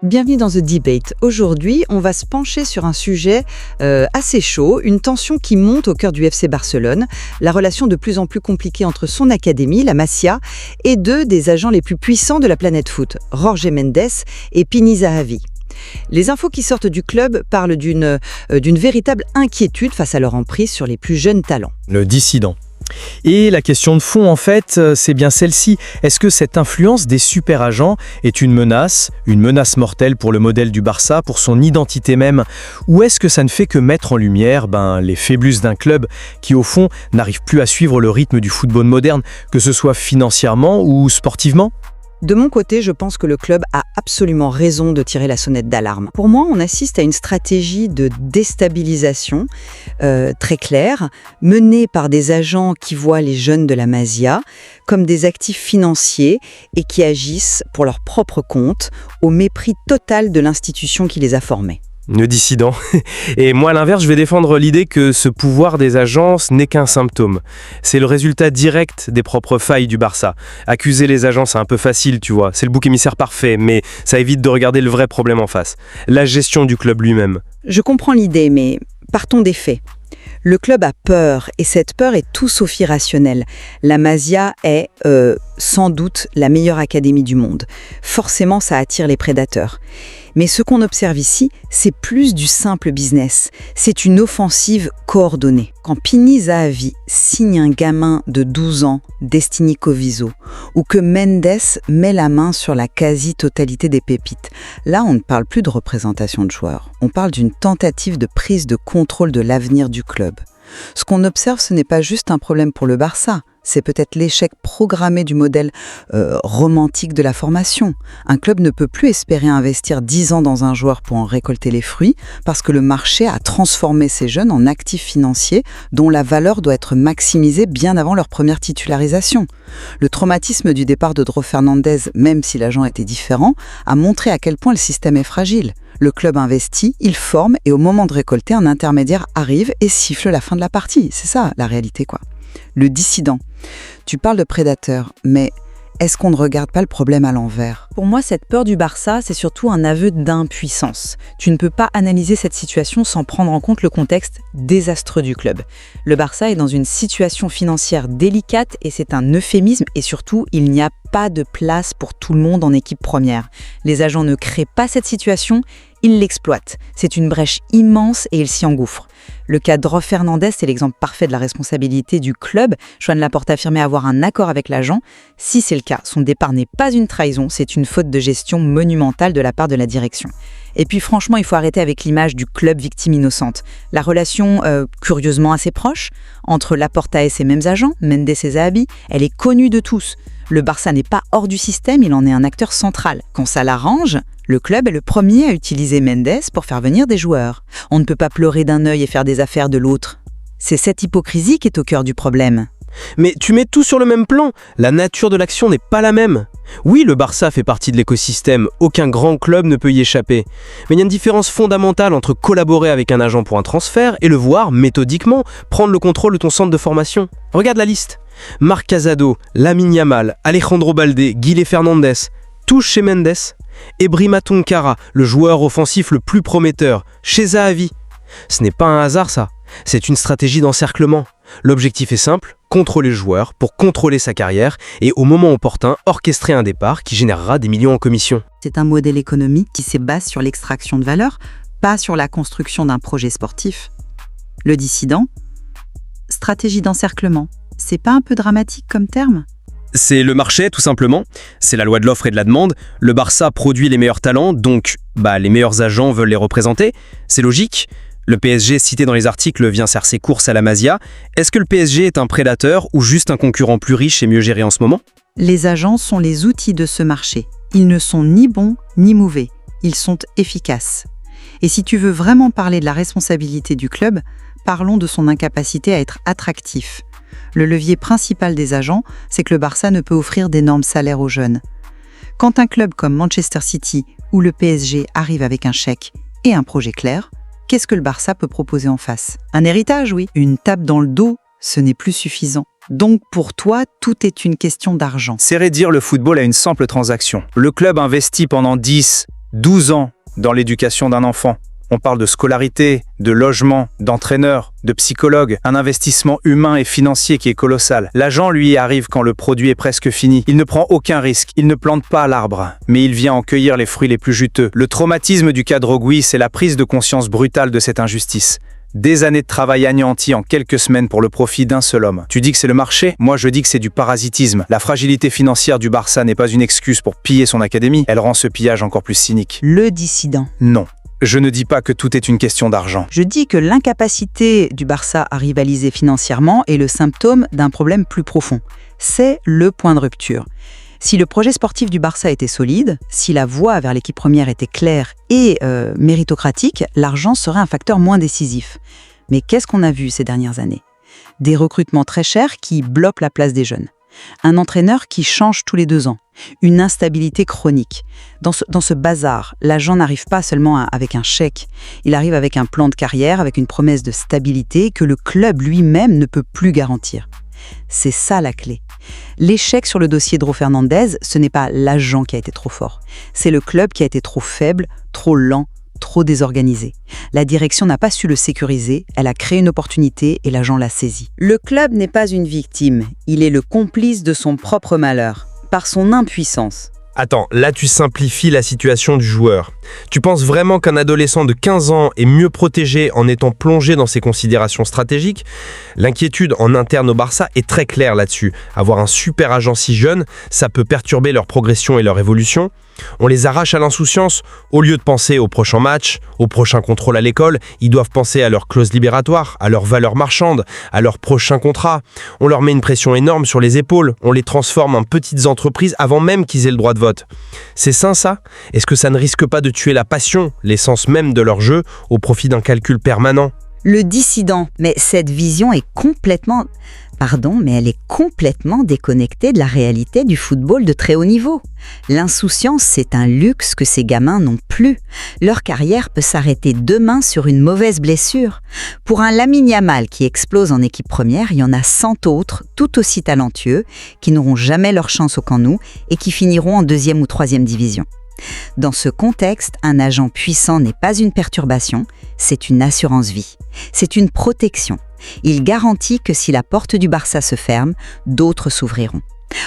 Bienvenue dans The Debate. Aujourd'hui, on va se pencher sur un sujet assez chaud, une tension qui monte au cœur du FC Barcelone, la relation de plus en plus compliquée entre son académie, la Masia, et deux des agents les plus puissants de la planète foot, Jorge Mendes et Pini Zahavi. Les infos qui sortent du club parlent d'une véritable inquiétude face à leur emprise sur les plus jeunes talents. Le dissident. Et la question de fond, en fait, c'est bien celle-ci. Est-ce que cette influence des super agents est une menace mortelle pour le modèle du Barça, pour son identité même? Ou est-ce que ça ne fait que mettre en lumière les faiblesses d'un club qui, au fond, n'arrive plus à suivre le rythme du football moderne, que ce soit financièrement ou sportivement? De mon côté, je pense que le club a absolument raison de tirer la sonnette d'alarme. Pour moi, on assiste à une stratégie de déstabilisation très claire, menée par des agents qui voient les jeunes de la Masia comme des actifs financiers et qui agissent pour leur propre compte, au mépris total de l'institution qui les a formés. Le dissident. Et moi, à l'inverse, je vais défendre l'idée que ce pouvoir des agences n'est qu'un symptôme. C'est le résultat direct des propres failles du Barça. Accuser les agents, c'est un peu facile, tu vois. C'est le bouc émissaire parfait, mais ça évite de regarder le vrai problème en face. La gestion du club lui-même. Je comprends l'idée, mais partons des faits. Le club a peur, et cette peur est tout sauf irrationnelle. La Masia est, sans doute, la meilleure académie du monde. Forcément, ça attire les prédateurs. Mais ce qu'on observe ici, c'est plus du simple business. C'est une offensive coordonnée. Quand Pini Zahavi signe un gamin de 12 ans, Destiny Coviso, ou que Mendes met la main sur la quasi-totalité des pépites, là, on ne parle plus de représentation de joueurs. On parle d'une tentative de prise de contrôle de l'avenir du club. Ce qu'on observe, ce n'est pas juste un problème pour le Barça, c'est peut-être l'échec programmé du modèle romantique de la formation. Un club ne peut plus espérer investir 10 ans dans un joueur pour en récolter les fruits, parce que le marché a transformé ces jeunes en actifs financiers dont la valeur doit être maximisée bien avant leur première titularisation. Le traumatisme du départ de Dro Fernandez, même si l'agent était différent, a montré à quel point le système est fragile. Le club investit, il forme, et au moment de récolter, un intermédiaire arrive et siffle la fin de la partie. C'est ça, la réalité, quoi. Le dissident. Tu parles de prédateur, mais est-ce qu'on ne regarde pas le problème à l'envers? Pour moi, cette peur du Barça, c'est surtout un aveu d'impuissance. Tu ne peux pas analyser cette situation sans prendre en compte le contexte désastreux du club. Le Barça est dans une situation financière délicate et c'est un euphémisme, et surtout, il n'y a pas de place pour tout le monde en équipe première. Les agents ne créent pas cette situation, ils l'exploitent. C'est une brèche immense et ils s'y engouffrent. Le cas de Dro Fernandez, c'est l'exemple parfait de la responsabilité du club. Joan Laporte affirmait avoir un accord avec l'agent. Si c'est le cas, son départ n'est pas une trahison, c'est une faute de gestion monumentale de la part de la direction. Et puis franchement, il faut arrêter avec l'image du club victime innocente. La relation, curieusement assez proche, entre Laporta et ses mêmes agents, Mendes et Zahavi, elle est connue de tous. Le Barça n'est pas hors du système, il en est un acteur central. Quand ça l'arrange, le club est le premier à utiliser Mendes pour faire venir des joueurs. On ne peut pas pleurer d'un œil et faire des affaires de l'autre. C'est cette hypocrisie qui est au cœur du problème. Mais tu mets tout sur le même plan. La nature de l'action n'est pas la même. Oui, le Barça fait partie de l'écosystème, aucun grand club ne peut y échapper. Mais il y a une différence fondamentale entre collaborer avec un agent pour un transfert et le voir, méthodiquement, prendre le contrôle de ton centre de formation. Regarde la liste. Marc Casado, Lamine Yamal, Alejandro Balde, Guilherme Fernandez, tous chez Mendes. Et Brima Tonkara, le joueur offensif le plus prometteur, chez Zahavi. Ce n'est pas un hasard ça, c'est une stratégie d'encerclement. L'objectif est simple, contrôler le joueur pour contrôler sa carrière et au moment opportun, orchestrer un départ qui générera des millions en commission. C'est un modèle économique qui se base sur l'extraction de valeur, pas sur la construction d'un projet sportif. Le dissident, stratégie d'encerclement, c'est pas un peu dramatique comme terme ? C'est le marché, tout simplement. C'est la loi de l'offre et de la demande. Le Barça produit les meilleurs talents, donc les meilleurs agents veulent les représenter. C'est logique. Le PSG, cité dans les articles, vient faire ses courses à la Masia. Est-ce que le PSG est un prédateur ou juste un concurrent plus riche et mieux géré en ce moment? Les agents sont les outils de ce marché. Ils ne sont ni bons ni mauvais. Ils sont efficaces. Et si tu veux vraiment parler de la responsabilité du club, parlons de son incapacité à être attractif. Le levier principal des agents, c'est que le Barça ne peut offrir d'énormes salaires aux jeunes. Quand un club comme Manchester City ou le PSG arrive avec un chèque et un projet clair, qu'est-ce que le Barça peut proposer en face? Un héritage, oui. Une tape dans le dos, ce n'est plus suffisant. Donc pour toi, tout est une question d'argent. C'est réduire le football à une simple transaction. Le club investit pendant 10, 12 ans dans l'éducation d'un enfant. On parle de scolarité, de logement, d'entraîneur, de psychologue, un investissement humain et financier qui est colossal. L'agent, lui, arrive quand le produit est presque fini. Il ne prend aucun risque, il ne plante pas l'arbre, mais il vient en cueillir les fruits les plus juteux. Le traumatisme du cas Drogui, c'est la prise de conscience brutale de cette injustice. Des années de travail anéanties en quelques semaines pour le profit d'un seul homme. Tu dis que c'est le marché? Moi, je dis que c'est du parasitisme. La fragilité financière du Barça n'est pas une excuse pour piller son académie. Elle rend ce pillage encore plus cynique. Le dissident. Non. Je ne dis pas que tout est une question d'argent. Je dis que l'incapacité du Barça à rivaliser financièrement est le symptôme d'un problème plus profond. C'est le point de rupture. Si le projet sportif du Barça était solide, si la voie vers l'équipe première était claire et méritocratique, l'argent serait un facteur moins décisif. Mais qu'est-ce qu'on a vu ces dernières années? Des recrutements très chers qui bloquent la place des jeunes. Un entraîneur qui change tous les 2 ans. Une instabilité chronique. Dans ce bazar, l'agent n'arrive pas seulement avec un chèque. Il arrive avec un plan de carrière, avec une promesse de stabilité que le club lui-même ne peut plus garantir. C'est ça la clé. L'échec sur le dossier de Dro Fernandez, ce n'est pas l'agent qui a été trop fort. C'est le club qui a été trop faible, trop lent, trop désorganisé. La direction n'a pas su le sécuriser, elle a créé une opportunité et l'agent l'a saisie. Le club n'est pas une victime, il est le complice de son propre malheur, par son impuissance. Attends, là tu simplifies la situation du joueur. Tu penses vraiment qu'un adolescent de 15 ans est mieux protégé en étant plongé dans ses considérations stratégiques? L'inquiétude en interne au Barça est très claire là-dessus. Avoir un super agent si jeune, ça peut perturber leur progression et leur évolution. On les arrache à l'insouciance. Au lieu de penser au prochain match, au prochain contrôle à l'école, ils doivent penser à leur clause libératoire, à leur valeur marchande, à leur prochain contrat. On leur met une pression énorme sur les épaules. On les transforme en petites entreprises avant même qu'ils aient le droit de vote. C'est sain ça? Est-ce que ça ne risque pas de tuer la passion, l'essence même de leur jeu, au profit d'un calcul permanent? Le dissident, mais cette vision est complètement... mais elle est complètement déconnectée de la réalité du football de très haut niveau. L'insouciance, c'est un luxe que ces gamins n'ont plus. Leur carrière peut s'arrêter demain sur une mauvaise blessure. Pour un Lamine Yamal qui explose en équipe première, il y en a 100 autres, tout aussi talentueux, qui n'auront jamais leur chance au Camp Nou et qui finiront en 2e ou 3e division. Dans ce contexte, un agent puissant n'est pas une perturbation, c'est une assurance vie. C'est une protection. Il garantit que si la porte du Barça se ferme, d'autres s'ouvriront.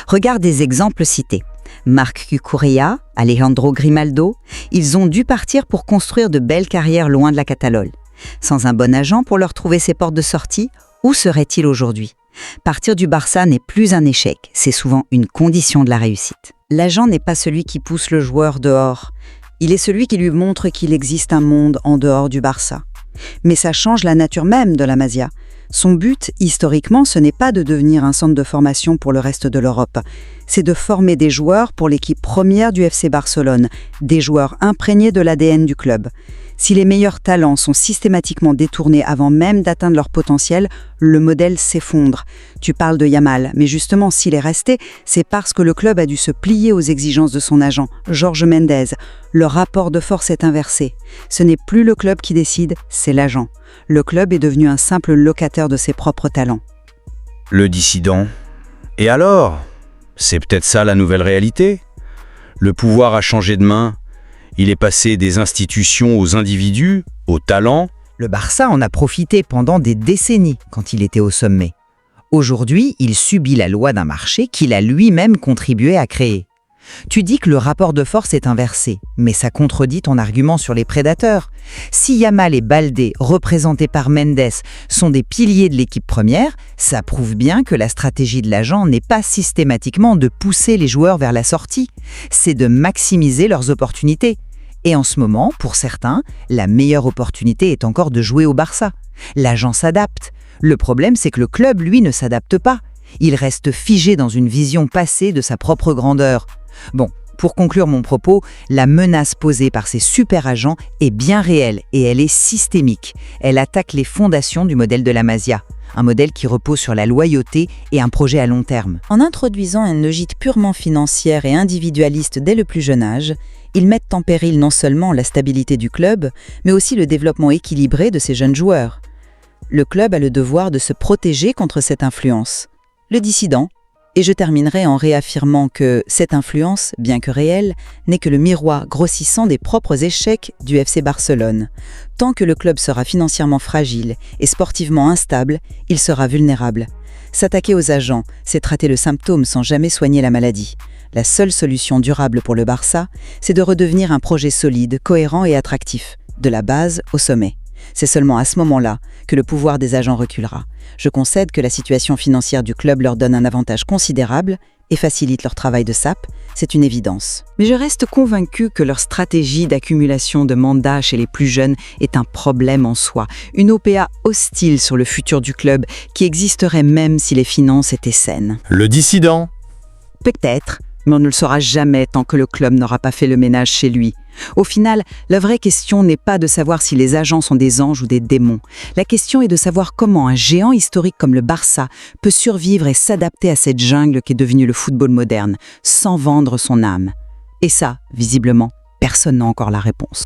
Regarde des exemples cités. Marc Cucurella, Alejandro Grimaldo, ils ont dû partir pour construire de belles carrières loin de la Catalogne. Sans un bon agent pour leur trouver ses portes de sortie, où seraient-ils aujourd'hui? Partir du Barça n'est plus un échec, c'est souvent une condition de la réussite. L'agent n'est pas celui qui pousse le joueur dehors. Il est celui qui lui montre qu'il existe un monde en dehors du Barça. Mais ça change la nature même de la Masia. Son but, historiquement, ce n'est pas de devenir un centre de formation pour le reste de l'Europe. C'est de former des joueurs pour l'équipe première du FC Barcelone, des joueurs imprégnés de l'ADN du club. Si les meilleurs talents sont systématiquement détournés avant même d'atteindre leur potentiel, le modèle s'effondre. Tu parles de Yamal, mais justement, s'il est resté, c'est parce que le club a dû se plier aux exigences de son agent, Jorge Mendes. Le rapport de force est inversé. Ce n'est plus le club qui décide, c'est l'agent. Le club est devenu un simple locataire de ses propres talents. Le dissident. Et alors? C'est peut-être ça la nouvelle réalité? Le pouvoir a changé de main. Il est passé des institutions aux individus, aux talents. Le Barça en a profité pendant des décennies quand il était au sommet. Aujourd'hui, il subit la loi d'un marché qu'il a lui-même contribué à créer. Tu dis que le rapport de force est inversé, mais ça contredit ton argument sur les prédateurs. Si Yamal et Baldé, représentés par Mendes, sont des piliers de l'équipe première, ça prouve bien que la stratégie de l'agent n'est pas systématiquement de pousser les joueurs vers la sortie, c'est de maximiser leurs opportunités. Et en ce moment, pour certains, la meilleure opportunité est encore de jouer au Barça. L'agent s'adapte. Le problème, c'est que le club, lui, ne s'adapte pas. Il reste figé dans une vision passée de sa propre grandeur. Bon, pour conclure mon propos, la menace posée par ces super agents est bien réelle et elle est systémique. Elle attaque les fondations du modèle de la Masia, un modèle qui repose sur la loyauté et un projet à long terme. En introduisant une logique purement financière et individualiste dès le plus jeune âge, ils mettent en péril non seulement la stabilité du club, mais aussi le développement équilibré de ses jeunes joueurs. Le club a le devoir de se protéger contre cette influence. Le dissident, Et je terminerai en réaffirmant que cette influence, bien que réelle, n'est que le miroir grossissant des propres échecs du FC Barcelone. Tant que le club sera financièrement fragile et sportivement instable, il sera vulnérable. S'attaquer aux agents, c'est traiter le symptôme sans jamais soigner la maladie. La seule solution durable pour le Barça, c'est de redevenir un projet solide, cohérent et attractif, de la base au sommet. C'est seulement à ce moment-là que le pouvoir des agents reculera. Je concède que la situation financière du club leur donne un avantage considérable et facilite leur travail de sape, c'est une évidence. Mais je reste convaincu que leur stratégie d'accumulation de mandats chez les plus jeunes est un problème en soi, une OPA hostile sur le futur du club qui existerait même si les finances étaient saines. Le dissident. Peut-être, mais on ne le saura jamais tant que le club n'aura pas fait le ménage chez lui. Au final, la vraie question n'est pas de savoir si les agents sont des anges ou des démons. La question est de savoir comment un géant historique comme le Barça peut survivre et s'adapter à cette jungle qu'est devenue le football moderne, sans vendre son âme. Et ça, visiblement, personne n'a encore la réponse.